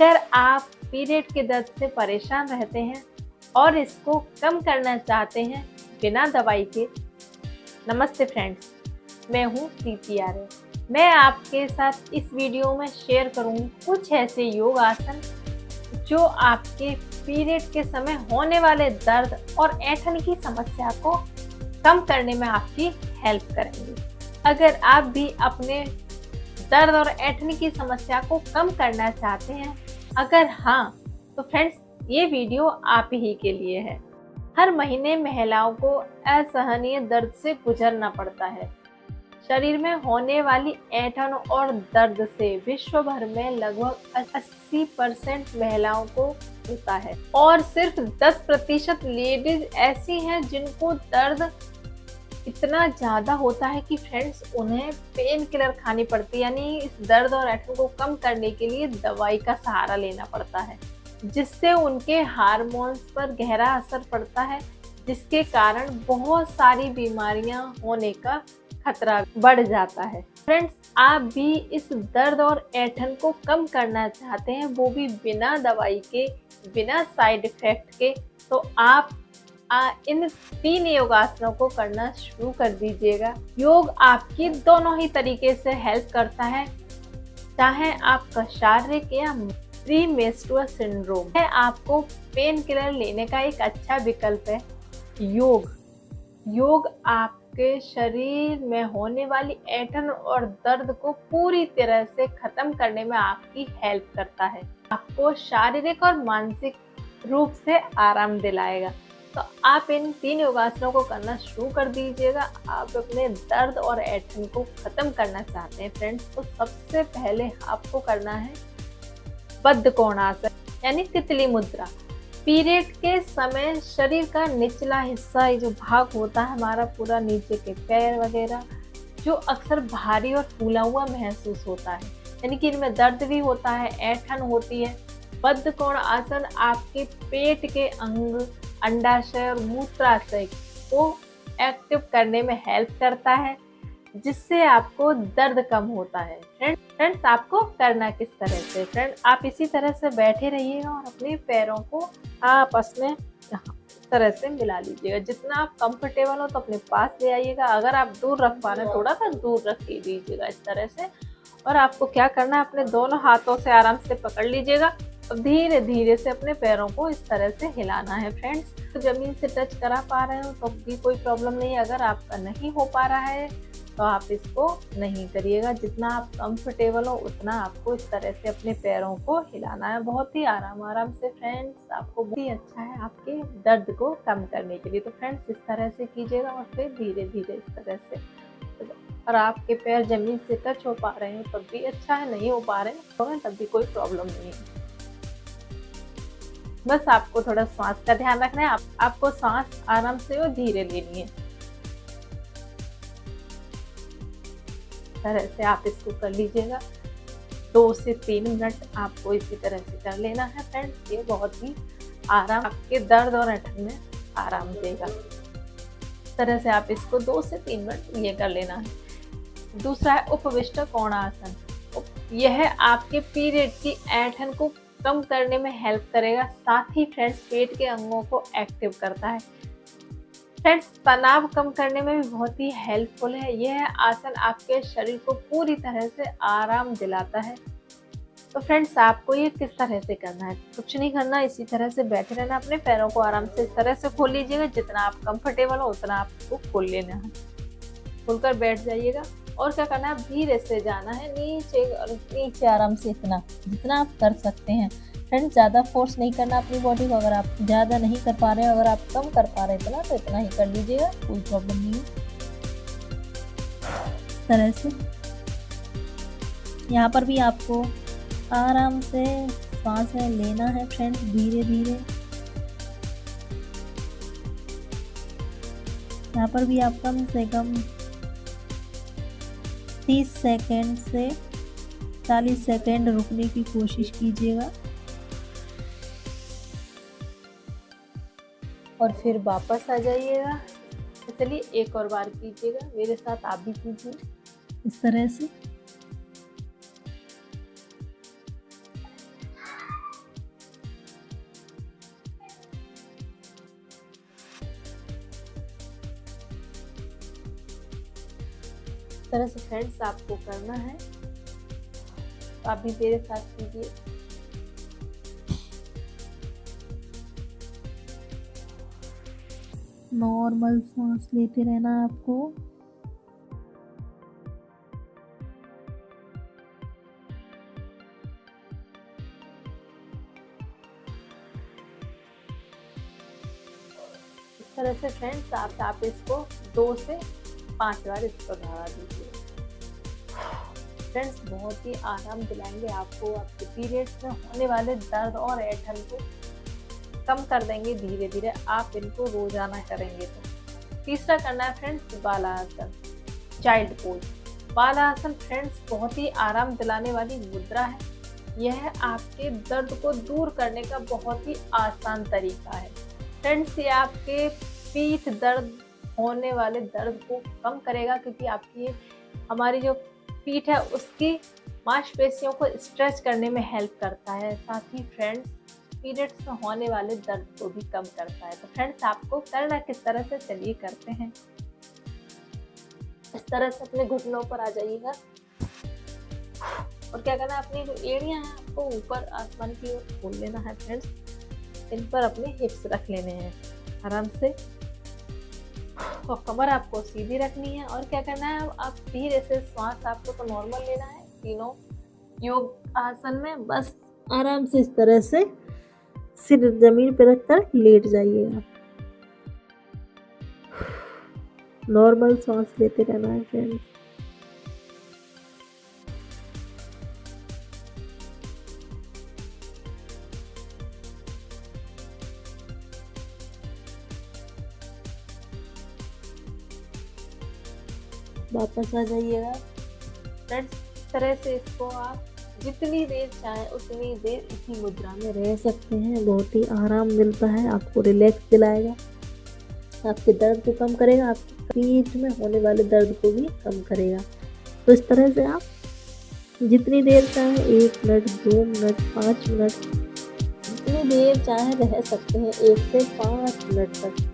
अगर आप पीरियड के दर्द से परेशान रहते हैं और इसको कम करना चाहते हैं बिना दवाई के, नमस्ते फ्रेंड्स, मैं हूँ प्रीति आर्य। मैं आपके साथ इस वीडियो में शेयर करूँगी कुछ ऐसे योग आसन जो आपके पीरियड के समय होने वाले दर्द और ऐंठन की समस्या को कम करने में आपकी हेल्प करेंगे। अगर आप भी अपने दर्द और ऐंठन की समस्या को कम करना चाहते हैं, अगर हाँ, तो फ्रेंड्स ये वीडियो आप ही के लिए है। हर महीने महिलाओं को असहनीय दर्द से गुजरना पड़ता है। शरीर में होने वाली ऐंठन और दर्द से विश्व भर में लगभग 80% महिलाओं को होता है और सिर्फ 10% लेडीज ऐसी हैं जिनको दर्द इतना ज़्यादा होता है कि फ्रेंड्स उन्हें पेन किलर खानी पड़ती है, यानी इस दर्द और ऐंठन को कम करने के लिए दवाई का सहारा लेना पड़ता है, जिससे उनके हार्मोन्स पर गहरा असर पड़ता है, जिसके कारण बहुत सारी बीमारियां होने का खतरा बढ़ जाता है। फ्रेंड्स, आप भी इस दर्द और ऐंठन को कम करना चाहते हैं, वो भी बिना दवाई के, बिना साइड इफेक्ट के, तो आप इन 3 योगासनों को करना शुरू कर दीजिएगा। योग आपकी दोनों ही तरीके से हेल्प करता है, चाहे आपका शारीरिक या प्री मेंस्ट्रुअल सिंड्रोम है, आपको पेन किलर लेने का एक अच्छा विकल्प है। योग आपके शरीर में होने वाली ऐंठन और दर्द को पूरी तरह से खत्म करने में आपकी हेल्प करता है, आपको शारीरिक और मानसिक रूप से आराम दिलाएगा। तो आप इन 3 योगासनों को करना शुरू कर दीजिएगा। आप अपने दर्द और ऐंठन को खत्म करना चाहते हैं फ्रेंड्स, तो सबसे पहले आपको करना है बद्ध कोणासन यानी तितली मुद्रा। पीरियड के समय शरीर का निचला हिस्सा, ये जो भाग होता है हमारा पूरा नीचे के पैर वगैरह, जो अक्सर भारी और फूला हुआ महसूस होता है, यानी कि इनमें दर्द भी होता है, ऐंठन होती है। बद्ध कोण आसन आपके पेट के अंग, अंडाशय और मूत्राशय को एक्टिव करने में हेल्प करता है, जिससे आपको दर्द कम होता है। फ्रेंड्स, आपको करना किस तरह से, फ्रेंड्स आप इसी तरह से बैठे रहिएगा और अपने पैरों को आपस में इस तरह से मिला लीजिएगा। जितना आप कंफर्टेबल हो तो अपने पास ले आइएगा। अगर आप दूर रख पा रहे हैं, थोड़ा सा दूर रख लीजिएगा इस तरह से। और आपको क्या करना है, अपने दोनों हाथों से आराम से पकड़ लीजिएगा और धीरे धीरे से अपने पैरों को इस तरह से हिलाना है। फ्रेंड्स, तो जमीन से टच करा पा रहे हो तो भी कोई प्रॉब्लम नहीं है। अगर आपका नहीं हो पा रहा है तो आप इसको नहीं करिएगा। जितना आप कंफर्टेबल हो उतना आपको इस तरह से अपने पैरों को हिलाना है, बहुत ही आराम से। फ्रेंड्स, आपको बहुत ही अच्छा है आपके दर्द को कम करने के लिए। तो फ्रेंड्स, इस तरह से कीजिएगा और फिर धीरे धीरे इस तरह से। और आपके पैर जमीन से टच हो पा रहे हैं तब भी अच्छा है, नहीं हो पा रहे हैं तब भी कोई प्रॉब्लम नहीं है। बस आपको थोड़ा सांस का ध्यान रखना है। आपको सांस आराम से और धीरे लेनी है। तरह से आप इसको कर लीजिएगा। 2 से 3 मिनट आपको इसी तरह से कर लेना है फ्रेंड्स। ये बहुत ही आराम आपके दर्द और ऐंठन में आराम देगा। इस तरह से आप इसको 2 से 3 मिनट ये कर लेना है। दूसरा है उपविष्ट कोणासन। यह आपके पीरियड की ऐंठन को कम करने में हेल्प करेगा, साथ ही फ्रेंड्स पेट के अंगों को एक्टिव करता है। फ्रेंड्स, तनाव कम करने में भी बहुत ही हेल्पफुल है। यह आसन आपके शरीर को पूरी तरह से आराम दिलाता है। तो फ्रेंड्स, आपको ये किस तरह से करना है, कुछ नहीं करना, इसी तरह से बैठे रहना। अपने पैरों को आराम से इस तरह से खोल लीजिएगा। जितना आप कंफर्टेबल हो उतना आपको खोल लेना है। खुलकर बैठ जाइएगा और क्या करना है, धीरे से जाना है नीचे आराम से, इतना जितना आप कर सकते हैं। फ्रेंड्स, ज़्यादा फोर्स नहीं करना अपनी बॉडी को। अगर आप ज़्यादा नहीं कर पा रहे हैं, अगर आप कम कर पा रहे हैं इतना, तो इतना ही कर लीजिएगा, कोई प्रॉब्लम नहीं है। इस तरह से यहाँ पर भी आपको आराम से सांस लेना है फ्रेंड्स, धीरे धीरे। यहाँ पर भी आप कम से कम 30 सेकेंड से 40 सेकेंड रुकने की कोशिश कीजिएगा और फिर वापस आ जाइएगा। चलिए एक और बार कीजिएगा मेरे साथ, आप भी कीजिए इस तरह से। इस तरह से फ्रेंड्स आपको करना है, तो आप भी मेरे साथ कीजिए। नॉर्मल सांस लेते रहना है आपको। इस तरह से फ्रेंड्स आप इसको 2 से 5 बार इसको दोहरा दीजिए। फ्रेंड्स बहुत ही आराम दिलाएंगे आपको, आपके पीरियड्स में होने वाले दर्द और ऐंठन को कम कर देंगे धीरे धीरे आप इनको रोजाना करेंगे तो। तीसरा करना है फ्रेंड्स बालासन, चाइल्ड पोज। बालासन फ्रेंड्स बहुत ही आराम दिलाने वाली मुद्रा है। यह आपके दर्द को दूर करने का बहुत ही आसान तरीका है। फ्रेंड्स ये आपके पीठ दर्द होने वाले दर्द को कम करेगा, क्योंकि आपकी हमारी जो पीठ है उसकी मांसपेशियों को स्ट्रेच करने में हेल्प करता है। साथ ही फ्रेंड्स पीरियड्स में होने वाले दर्द को भी कम करता है। तो फ्रेंड्स आपको करना किस तरह से, चलिए करते हैं। इस तरह से अपने घुटनों पर आ जाइएगा और क्या करना है, अपनी जो एड़ियां हैं आपको ऊपर आसमान की ओर खोल लेना है फ्रेंड्स। इन पर अपने हिप्स रख लेने हैं आराम से और कमर आपको सीधी रखनी है। और क्या करना है, आप धीरे से श्वास आपको तो नॉर्मल लेना है तीनों योग आसन में। बस आराम से इस तरह से सिर जमीन पर रखकर लेट जाइएगा। नॉर्मल सांस लेते रहना है फ्रेंड्स। वापस आ जाइएगा। फ्रेंड्स इस तरह से इसको आप जितनी देर चाहें उतनी देर इसी मुद्रा में रह सकते हैं। बहुत ही आराम मिलता है, आपको रिलैक्स दिलाएगा, आपके दर्द को कम करेगा, आपके पीठ में होने वाले दर्द को भी कम करेगा। तो इस तरह से आप जितनी देर चाहे 1 मिनट, 2 मिनट, 5 मिनट, जितनी देर चाहे रह सकते हैं, 1 से 5 मिनट तक।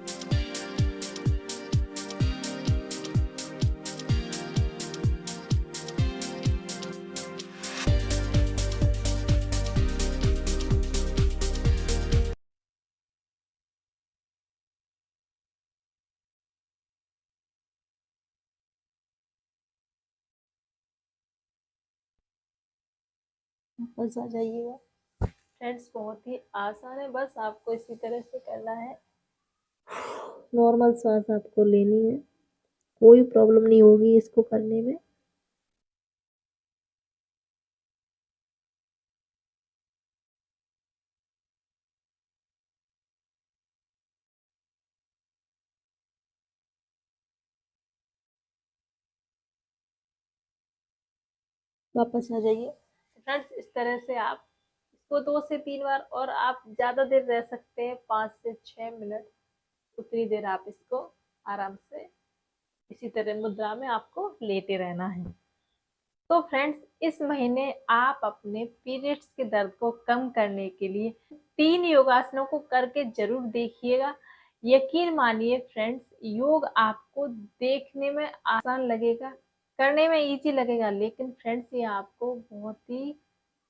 वापस आ जाइएगा। फ्रेंड्स बहुत ही आसान है, बस आपको इसी तरह से करना है। नॉर्मल सांस आपको लेनी है, कोई प्रॉब्लम नहीं होगी इसको करने में। वापस आ जाइए। फ्रेंड्स इस तरह से आप इसको 2 से 3 बार, और आप ज़्यादा देर रह सकते हैं 5 से 6 मिनट, उतनी देर आप इसको आराम से इसी तरह मुद्रा में आपको लेटे रहना है। तो फ्रेंड्स इस महीने आप अपने पीरियड्स के दर्द को कम करने के लिए 3 योगासनों को करके जरूर देखिएगा। यकीन मानिए फ्रेंड्स, योग आपको देखने में आसान लगेगा, करने में इजी लगेगा, लेकिन फ्रेंड्स ये आपको बहुत ही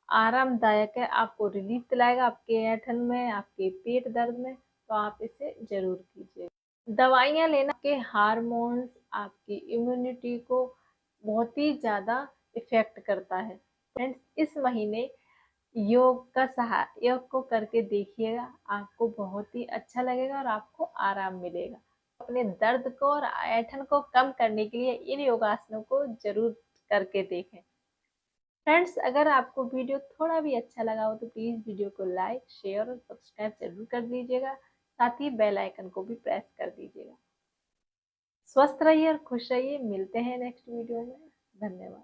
आरामदायक है, आपको रिलीफ दिलाएगा आपके ऐंठन में, आपके पेट दर्द में। तो आप इसे जरूर कीजिए। दवाइयाँ लेना के हार्मोन्स, आपकी इम्यूनिटी को बहुत ही ज़्यादा इफेक्ट करता है। फ्रेंड्स इस महीने योग को करके देखिएगा, आपको बहुत ही अच्छा लगेगा और आपको आराम मिलेगा। अपने दर्द को और ऐंठन को कम करने के लिए इन योगासनों को जरूर करके देखें। फ्रेंड्स अगर आपको वीडियो थोड़ा भी अच्छा लगा हो तो प्लीज़ वीडियो को लाइक, शेयर और सब्सक्राइब जरूर कर दीजिएगा। साथ ही बेल आइकन को भी प्रेस कर दीजिएगा। स्वस्थ रहिए और खुश रहिए। मिलते हैं नेक्स्ट वीडियो में। धन्यवाद।